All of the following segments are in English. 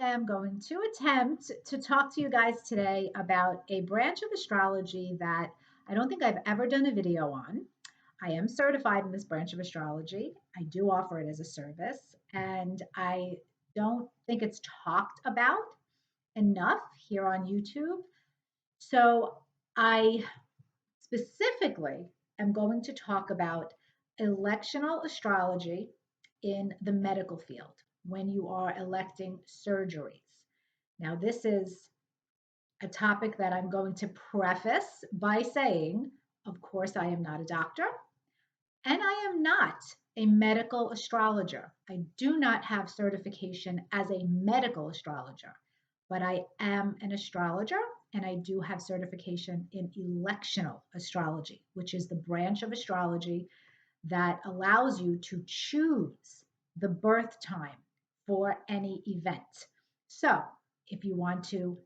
am going to attempt to talk to you guys today about a branch of astrology that I don't think I've ever done a video on. I am certified in this branch of astrology. I do offer it as a service, and I don't think it's talked about enough here on YouTube. So I specifically am going to talk about electional astrology in the medical field when you are electing surgeries. Now, this is a topic that I'm going to preface by saying, of course, I am not a doctor and I am not a medical astrologer. I do not have certification as a medical astrologer, but I am an astrologer and I do have certification in electional astrology, which is the branch of astrology that allows you to choose the birth time for any event. So, if you want to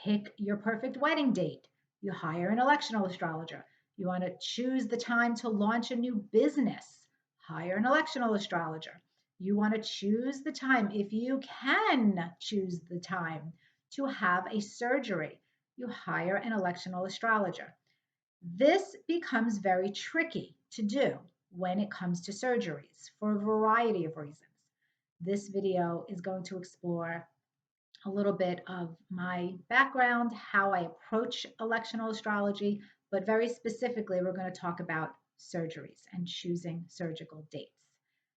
pick your perfect wedding date, you hire an electional astrologer. You want to choose the time to launch a new business, hire an electional astrologer. You want to choose the time, if you can choose the time to have a surgery, you hire an electional astrologer. This becomes very tricky to do when it comes to surgeries for a variety of reasons. This video is going to explore a little bit of my background, how I approach electional astrology, but very specifically, we're going to talk about surgeries and choosing surgical dates.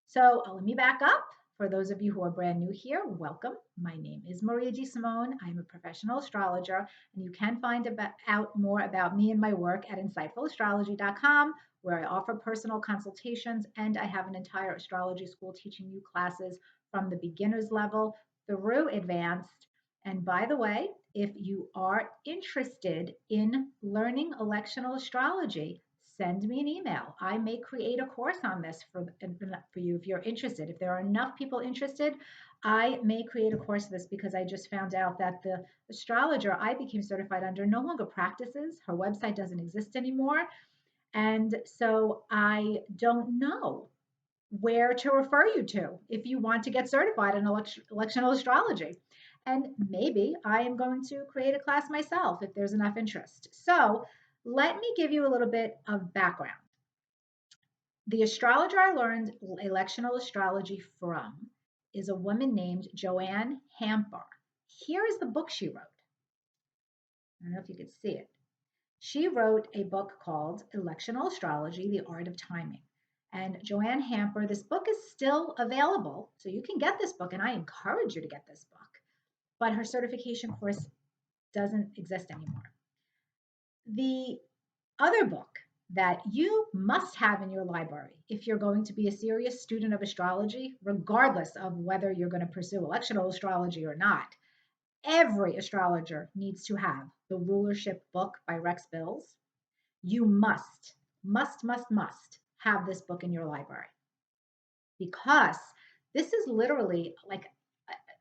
So let me back up. For those of you who are brand new here, welcome. My name is Maria G. Simone. I'm a professional astrologer, and you can find out more about me and my work at insightfulastrology.com, where I offer personal consultations, and I have an entire astrology school teaching you classes from the beginner's level through advanced. And by the way, if you are interested in learning electional astrology, send me an email. I may create a course on this for you if you're interested. If there are enough people interested, I may create a course of this because I just found out that the astrologer I became certified under no longer practices. Her website doesn't exist anymore. And so I don't know where to refer you to if you want to get certified in electional astrology. And maybe I am going to create a class myself if there's enough interest. So let me give you a little bit of background. The astrologer I learned electional astrology from is a woman named Joanne Hamper. Here is the book she wrote. I don't know if you could see it. She wrote a book called Electional Astrology, The Art of Timing. And Joanne Hamper, this book is still available. So you can get this book, and I encourage you to get this book. But her certification course doesn't exist anymore. The other book that you must have in your library if you're going to be a serious student of astrology, regardless of whether you're going to pursue electional astrology or not, every astrologer needs to have the Rulership book by Rex Bills. You must have this book in your library because this is literally like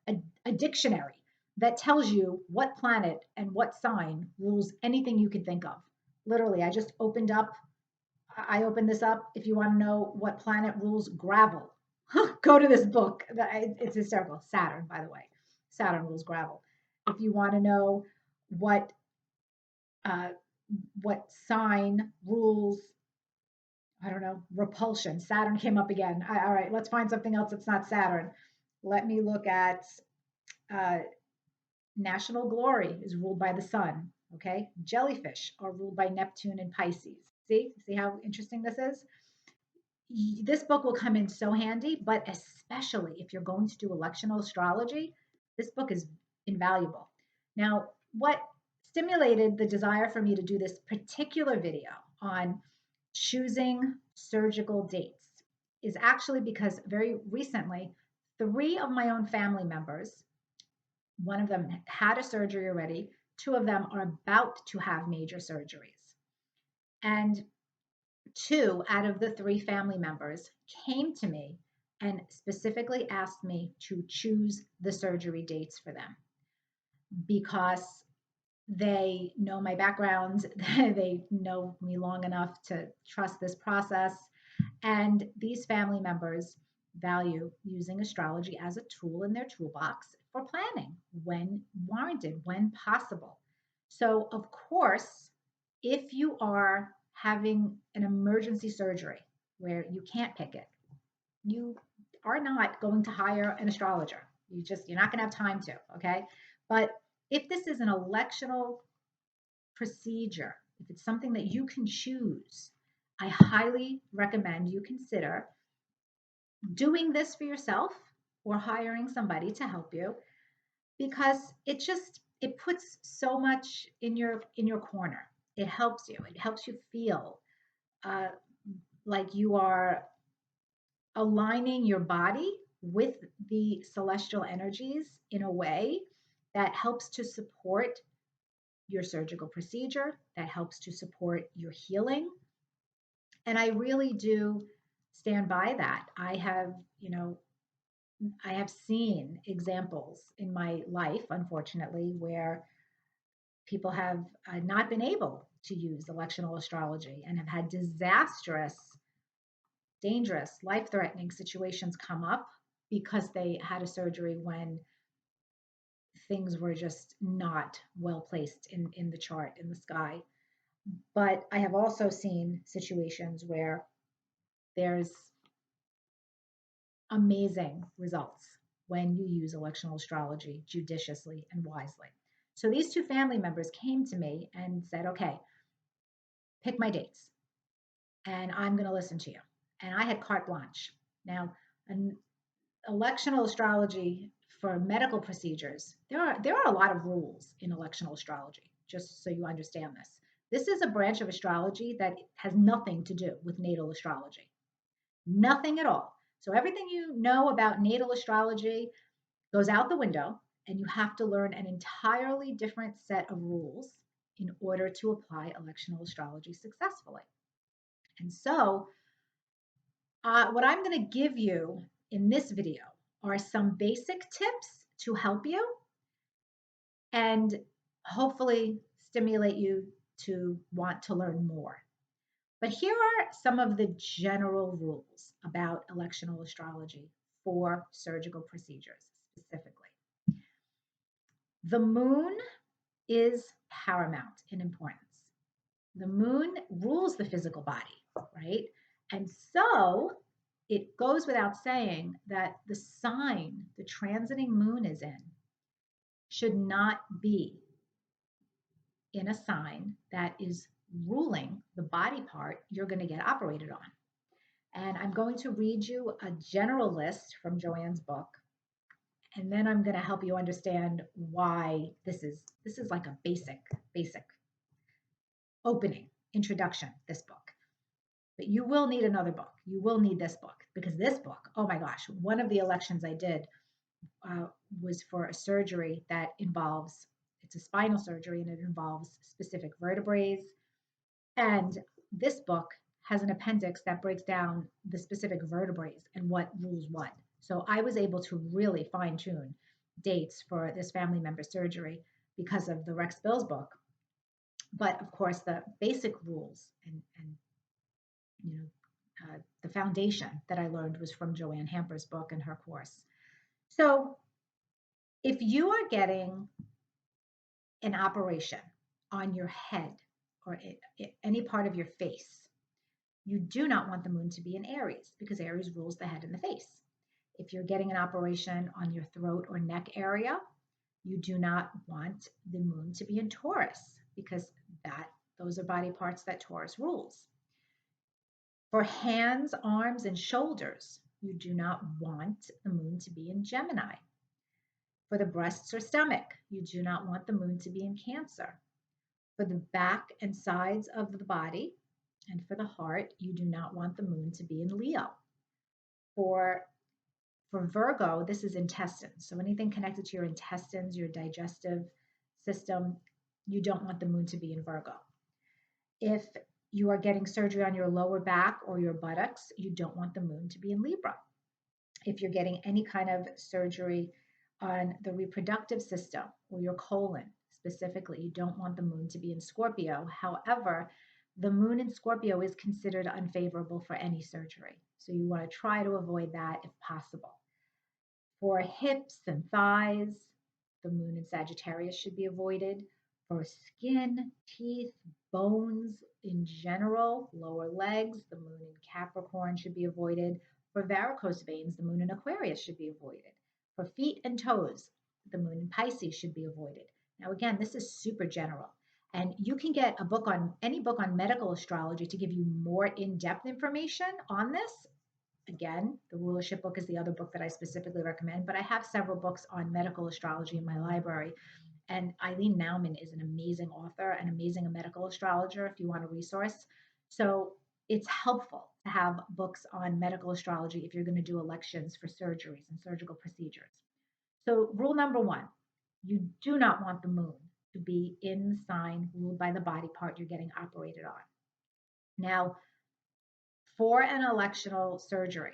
a dictionary that tells you what planet and what sign rules anything you could think of. Literally, I opened this up. If you want to know what planet rules gravel, go to this book. It's hysterical. Saturn, by the way. Saturn rules gravel. If you want to know what sign rules, I don't know, repulsion. Saturn came up again. All right, let's find something else that's not Saturn. Let me look at national glory is ruled by the sun. Okay, jellyfish are ruled by Neptune and Pisces. See how interesting this is? This book will come in so handy, but especially if you're going to do electional astrology, this book is invaluable. Now, what stimulated the desire for me to do this particular video on choosing surgical dates is actually because very recently, 3 of my own family members, one of them had a surgery already, 2 of them are about to have major surgeries. And 2 out of the 3 family members came to me and specifically asked me to choose the surgery dates for them because they know my background, they know me long enough to trust this process. And these family members value using astrology as a tool in their toolbox for planning when warranted, when possible. So, of course, if you are having an emergency surgery where you can't pick it, you are not going to hire an astrologer. You're not going to have time to, okay? But if this is an electional procedure, if it's something that you can choose, I highly recommend you consider doing this for yourself or hiring somebody to help you, because it puts so much in your corner. It helps you. It helps you feel uh, like you are aligning your body with the celestial energies in a way that helps to support your surgical procedure, that helps to support your healing. And I really do stand by that. I have seen examples in my life, unfortunately, where people have not been able to use electional astrology and have had disastrous, dangerous, life threatening situations come up because they had a surgery when things were just not well placed in the chart, in the sky. But I have also seen situations where there's amazing results when you use electional astrology judiciously and wisely. So these two family members came to me and said, okay, pick my dates and I'm going to listen to you. And I had carte blanche. Now, an electional astrology for medical procedures, there are a lot of rules in electional astrology, just so you understand this. This is a branch of astrology that has nothing to do with natal astrology. Nothing at all. So everything you know about natal astrology goes out the window, and you have to learn an entirely different set of rules in order to apply electional astrology successfully. And so, what I'm going to give you in this video are some basic tips to help you and hopefully stimulate you to want to learn more. But here are some of the general rules about electional astrology for surgical procedures specifically. The moon is paramount in importance. The moon rules the physical body, right? And so it goes without saying that the sign the transiting moon is in should not be in a sign that is ruling the body part you're going to get operated on. And I'm going to read you a general list from Joanne's book, and then I'm going to help you understand why this is like a basic opening introduction, this book. But you will need another book. You will need this book, because this book, oh my gosh, one of the elections I did was for a surgery that involves, it's a spinal surgery and it involves specific vertebrae. And this book has an appendix that breaks down the specific vertebrae and what rules what. So I was able to really fine tune dates for this family member surgery because of the Rex Bills book. But of course, the basic rules and you know the foundation that I learned was from Joanne Hamper's book and her course. So if you are getting an operation on your head or any part of your face, you do not want the moon to be in Aries, because Aries rules the head and the face. If you're getting an operation on your throat or neck area, you do not want the moon to be in Taurus, because those are body parts that Taurus rules. For hands, arms, and shoulders, you do not want the moon to be in Gemini. For the breasts or stomach, you do not want the moon to be in Cancer. For the back and sides of the body, and for the heart, you do not want the moon to be in Leo. For Virgo, this is intestines. So anything connected to your intestines, your digestive system, you don't want the moon to be in Virgo. If you are getting surgery on your lower back or your buttocks, you don't want the moon to be in Libra. If you're getting any kind of surgery on the reproductive system or your colon specifically, you don't want the moon to be in Scorpio. However, the moon in Scorpio is considered unfavorable for any surgery. So you want to try to avoid that if possible. For hips and thighs, the moon in Sagittarius should be avoided. For skin, teeth, bones in general, lower legs, the moon in Capricorn should be avoided. For varicose veins, the moon in Aquarius should be avoided. For feet and toes, the moon in Pisces should be avoided. Now, again, this is super general. And you can get a book on any book on medical astrology to give you more in-depth information on this. Again, the Rulership book is the other book that I specifically recommend, but I have several books on medical astrology in my library. And Eileen Nauman is an amazing author, an amazing medical astrologer if you want a resource. So it's helpful to have books on medical astrology if you're going to do elections for surgeries and surgical procedures. So, rule number one, you do not want the moon to be in the sign ruled by the body part you're getting operated on. Now, for an electional surgery,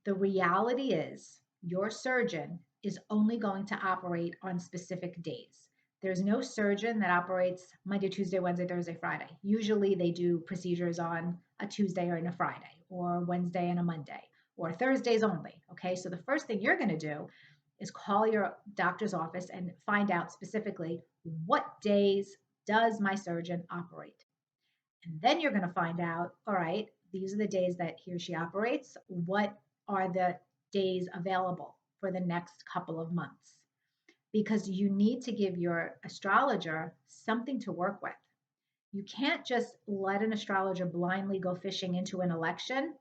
the reality is your surgeon is only going to operate on specific days. There's no surgeon that operates Monday, Tuesday, Wednesday, Thursday, Friday. Usually they do procedures on a Tuesday or on a Friday, or Wednesday and a Monday, or Thursdays only. Okay, so the first thing you're going to do is call your doctor's office and find out specifically what days does my surgeon operate. And then you're going to find out, all right, these are the days that he or she operates. What are the days available for the next couple of months? Because you need to give your astrologer something to work with. You can't just let an astrologer blindly go fishing into an election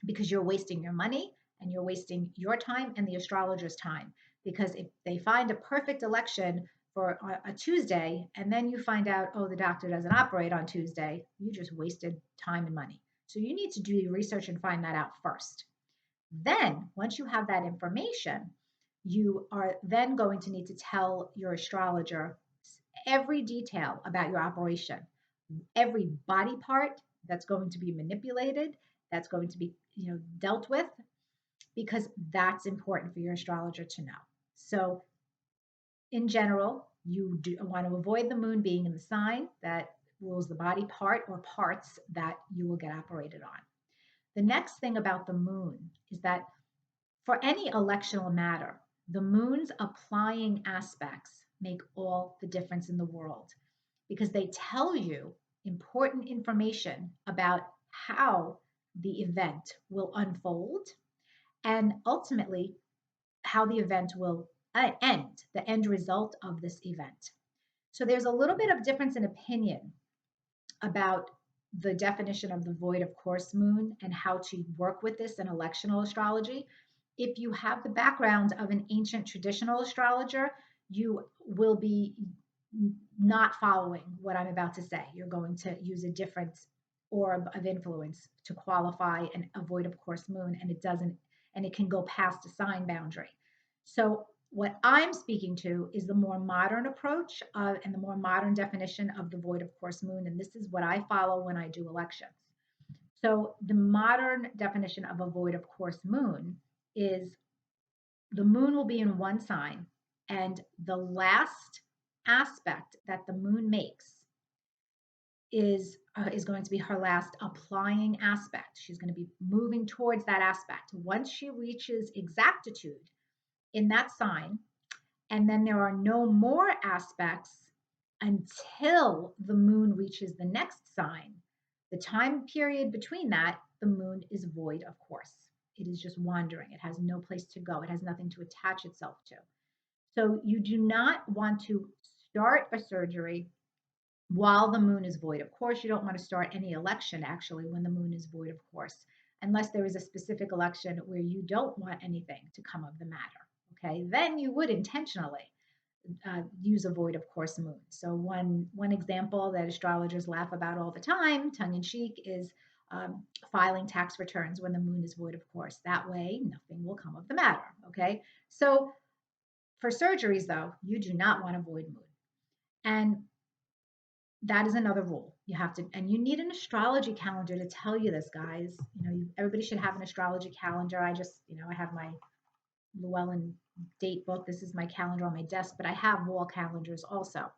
because you're wasting your money and you're wasting your time and the astrologer's time. Because if they find a perfect election for a Tuesday and then you find out, oh, the doctor doesn't operate on Tuesday, you just wasted time and money. So you need to do your research and find that out first. Then, once you have that information, you are then going to need to tell your astrologer every detail about your operation, every body part that's going to be manipulated, that's going to be dealt with, because that's important for your astrologer to know. So in general, you do want to avoid the moon being in the sign that rules the body part or parts that you will get operated on. The next thing about the moon is that for any electional matter, the moon's applying aspects make all the difference in the world because they tell you important information about how the event will unfold and ultimately how the event will end, the end result of this event. So there's a little bit of difference in opinion about the definition of the void of course moon and how to work with this in electional astrology. If you have the background of an ancient traditional astrologer, you will be not following what I'm about to say. You're going to use a different orb of influence to qualify an avoid of course moon, and it can go past a sign boundary. So what I'm speaking to is the more modern approach and the more modern definition of the void of course moon, and this is what I follow when I do elections. So the modern definition of a void of course moon is the moon will be in one sign, and the last aspect that the moon makes is going to be her last applying aspect. She's going to be moving towards that aspect. Once she reaches exactitude in that sign, and then there are no more aspects until the moon reaches the next sign. The time period between that, the moon is void of course. It is just wandering. It has no place to go. It has nothing to attach itself to. So you do not want to start a surgery while the moon is void. Of course, you don't want to start any election actually when the moon is void, of course, unless there is a specific election where you don't want anything to come of the matter. Okay, then you would intentionally use a void of course moon. So one example that astrologers laugh about all the time, tongue in cheek, is filing tax returns when the moon is void of course. That way, nothing will come of the matter. Okay, so for surgeries though, you do not want a void moon, and that is another rule. You have to, and you need an astrology calendar to tell you this, guys. Everybody should have an astrology calendar. I have my Llewellyn date book. This is my calendar on my desk, but I have wall calendars also.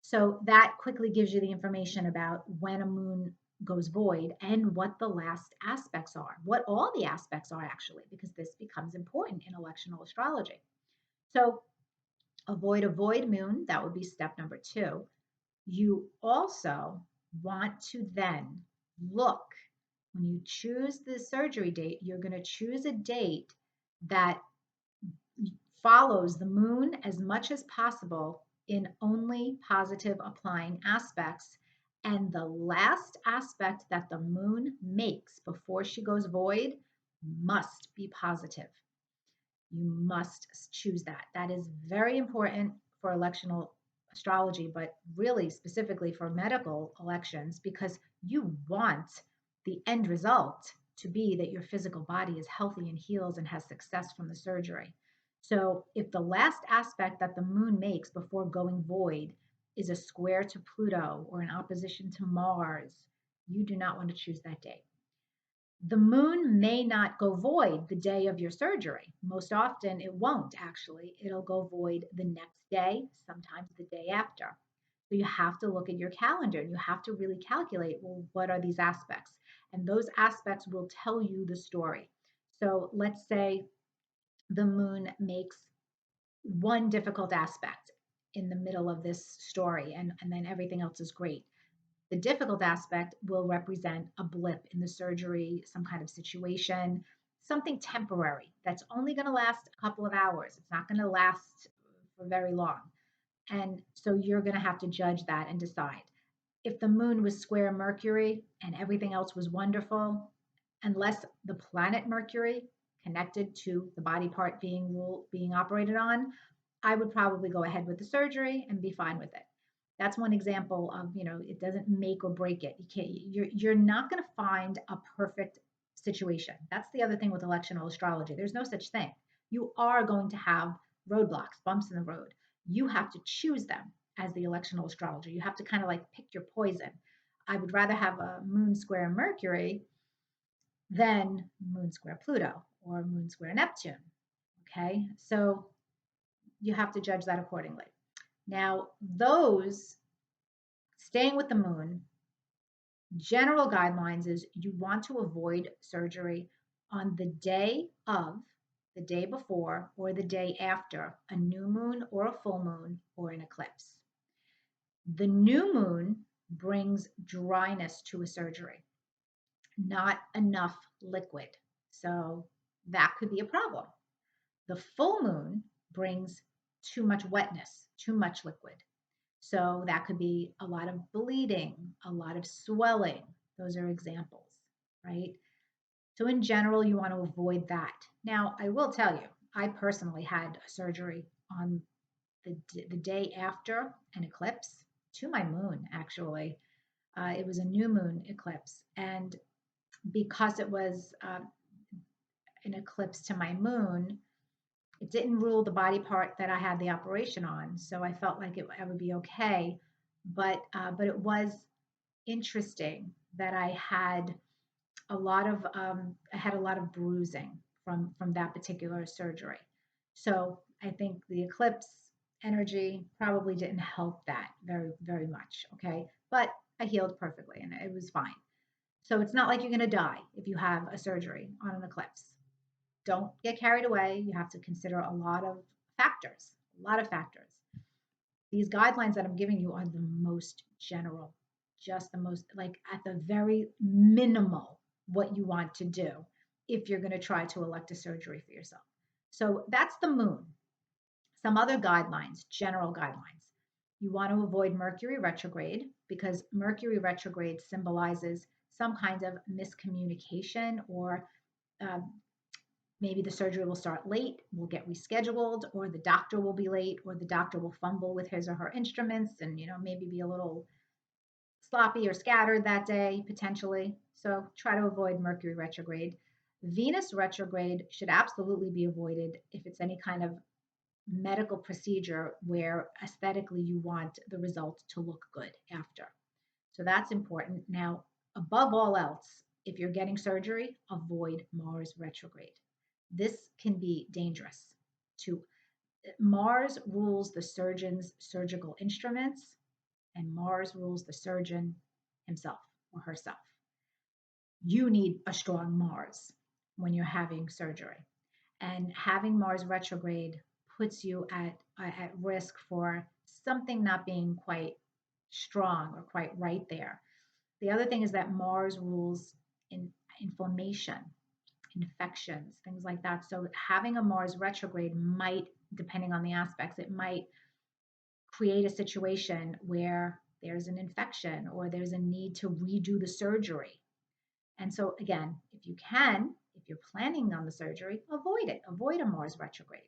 So that quickly gives you the information about when a moon goes void and what the last aspects are, what all the aspects are actually, because this becomes important in electional astrology. So avoid a void moon, that would be step number 2. You also want to then look, when you choose the surgery date, you're going to choose a date that follows the moon as much as possible in only positive applying aspects. And the last aspect that the moon makes before she goes void must be positive. You must choose that. That is very important for electional astrology, but really specifically for medical elections, because you want the end result to be that your physical body is healthy and heals and has success from the surgery. So if the last aspect that the moon makes before going void is a square to Pluto or an opposition to Mars, you do not want to choose that day. The moon may not go void the day of your surgery. Most often it won't actually. It'll go void the next day, sometimes the day after. So you have to look at your calendar and you have to really calculate, well, what are these aspects? And those aspects will tell you the story. So let's say the moon makes one difficult aspect in the middle of this story, and then everything else is great. The difficult aspect will represent a blip in the surgery, some kind of situation, something temporary that's only going to last a couple of hours. It's not going to last for very long. And so you're going to have to judge that and decide. If the moon was square Mercury and everything else was wonderful, unless the planet Mercury connected to the body part being operated on, I would probably go ahead with the surgery and be fine with it. That's one example of, it doesn't make or break it. You're not going to find a perfect situation. That's the other thing with electional astrology. There's no such thing. You are going to have roadblocks, bumps in the road. You have to choose them as the electional astrologer. You have to kind of like pick your poison. I would rather have a moon square Mercury than moon square Pluto or moon square Neptune. Okay, so you have to judge that accordingly. Now, those staying with the moon, general guidelines is you want to avoid surgery on the day of, the day before, or the day after a new moon or a full moon or an eclipse. The new moon brings dryness to a surgery, not enough liquid. So that could be a problem. The full moon brings too much wetness, too much liquid. So that could be a lot of bleeding, a lot of swelling. Those are examples, right? So in general, you want to avoid that. Now, I will tell you, I personally had a surgery on the day after an eclipse to my moon, actually. It was a new moon eclipse. And because it was an eclipse to my moon, it didn't rule the body part that I had the operation on. So I felt like I would be okay. But it was interesting that I had a lot of bruising from that particular surgery. So I think the eclipse energy probably didn't help that very, very much. Okay. But I healed perfectly and it was fine. So it's not like you're going to die if you have a surgery on an eclipse. Don't get carried away. You have to consider a lot of factors, a lot of factors. These guidelines that I'm giving you are the most general, just the most, like at the very minimal, what you want to do if you're going to try to elect a surgery for yourself. So that's the moon. Some other guidelines, general guidelines. You want to avoid Mercury retrograde because Mercury retrograde symbolizes some kind of miscommunication or um, maybe the surgery will start late, will get rescheduled, or the doctor will be late, or the doctor will fumble with his or her instruments and, maybe be a little sloppy or scattered that day, potentially. So try to avoid Mercury retrograde. Venus retrograde should absolutely be avoided if it's any kind of medical procedure where aesthetically you want the result to look good after. So that's important. Now, above all else, if you're getting surgery, avoid Mars retrograde. This can be dangerous. To Mars rules the surgeon's surgical instruments, and Mars rules the surgeon himself. or herself. You need a strong Mars when you're having surgery. And having Mars retrograde puts you at risk for something not being quite strong or quite right there. The other thing is that Mars rules in inflammation, infections, things like that. So having a Mars retrograde might, depending on the aspects, it might create a situation where there's an infection or there's a need to redo the surgery. And so, again, if you can, if you're planning on the surgery, avoid it. Avoid a Mars retrograde.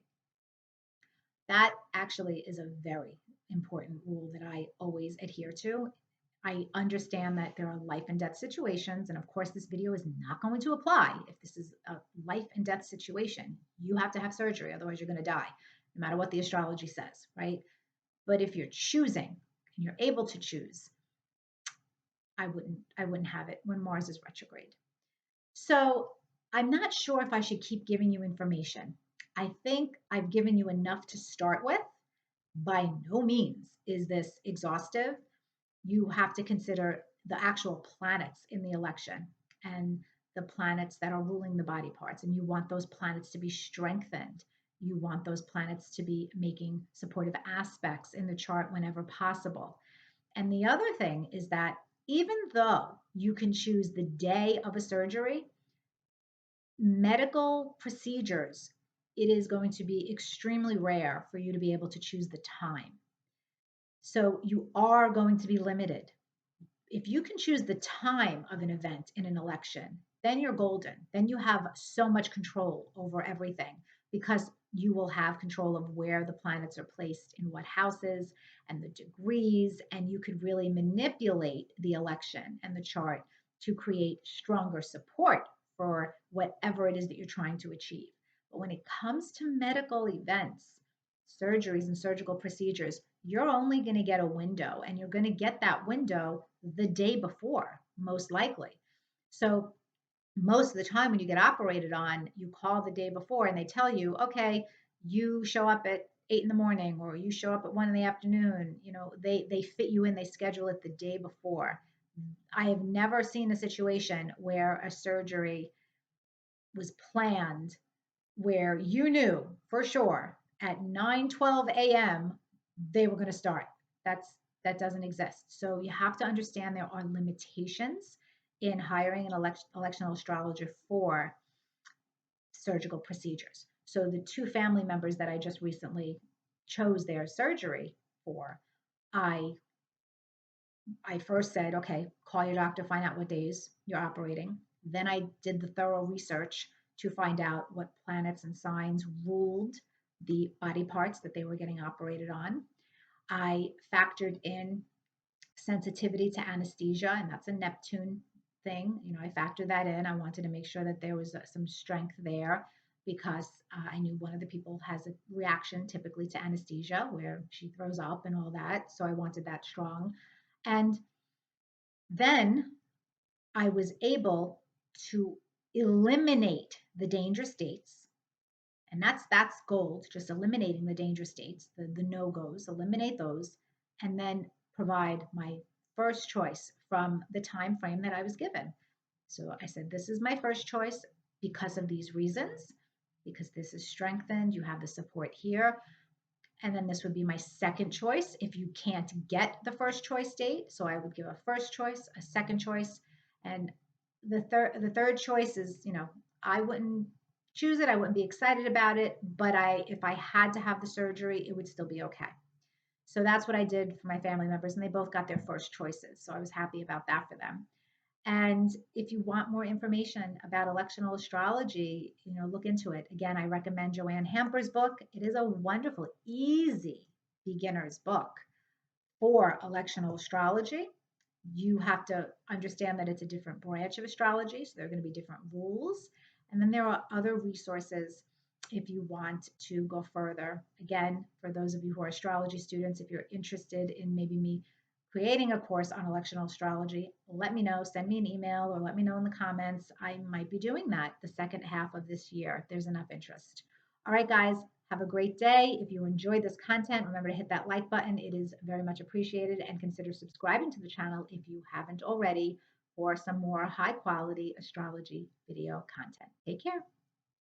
That actually is a very important rule that I always adhere to. I understand that there are life and death situations, and of course, this video is not going to apply if this is a life and death situation. You have to have surgery, otherwise, you're going to die, no matter what the astrology says, right? But if you're choosing and you're able to choose, I wouldn't have it when Mars is retrograde. So I'm not sure if I should keep giving you information. I think I've given you enough to start with. By no means is this exhaustive. You have to consider the actual planets in the election and the planets that are ruling the body parts. And you want those planets to be strengthened. You want those planets to be making supportive aspects in the chart whenever possible. And the other thing is that even though you can choose the day of a surgery, medical procedures, it is going to be extremely rare for you to be able to choose the time. So you are going to be limited. If you can choose the time of an event in an election, then you're golden. Then you have so much control over everything because you will have control of where the planets are placed in what houses and the degrees, and you could really manipulate the election and the chart to create stronger support for whatever it is that you're trying to achieve. But when it comes to medical events, surgeries and surgical procedures, you're only going to get a window, and you're going to get that window the day before, most likely. So most of the time when you get operated on, you call the day before and they tell you, okay, you show up at 8 in the morning or you show up at 1 in the afternoon. They fit you in, they schedule it the day before. I have never seen a situation where a surgery was planned where you knew for sure at 9:12 a.m. they were going to start. That doesn't exist. So you have to understand there are limitations in hiring an electional astrologer for surgical procedures. So the two family members that I just recently chose their surgery for, I I first said, okay, call your doctor, find out what days you're operating. Then I did the thorough research to find out what planets and signs ruled the body parts that they were getting operated on. I factored in sensitivity to anesthesia, and that's a Neptune thing. I factored that in. I wanted to make sure that there was some strength there because I knew one of the people has a reaction typically to anesthesia where she throws up and all that. So I wanted that strong. And then I was able to eliminate the danger states. And that's gold, just eliminating the danger states, the no-goes, eliminate those, and then provide my first choice from the time frame that I was given. So I said, this is my first choice because of these reasons, because this is strengthened, you have the support here. And then this would be my second choice if you can't get the first choice date. So I would give a first choice, a second choice, and the third choice is, I wouldn't choose it. I wouldn't be excited about it, but if I had to have the surgery, it would still be okay. So that's what I did for my family members, and they both got their first choices. So I was happy about that for them. And if you want more information about electional astrology, look into it. Again, I recommend Joanne Hamper's book. It is a wonderful, easy beginner's book for electional astrology. You have to understand that it's a different branch of astrology, so there are going to be different rules. And then there are other resources if you want to go further. Again, for those of you who are astrology students, if you're interested in maybe me creating a course on electional astrology, let me know. Send me an email or let me know in the comments. I might be doing that the second half of this year if there's enough interest. All right, guys, have a great day. If you enjoyed this content, remember to hit that like button. It is very much appreciated, and consider subscribing to the channel if you haven't already or some more high quality astrology video content. Take care.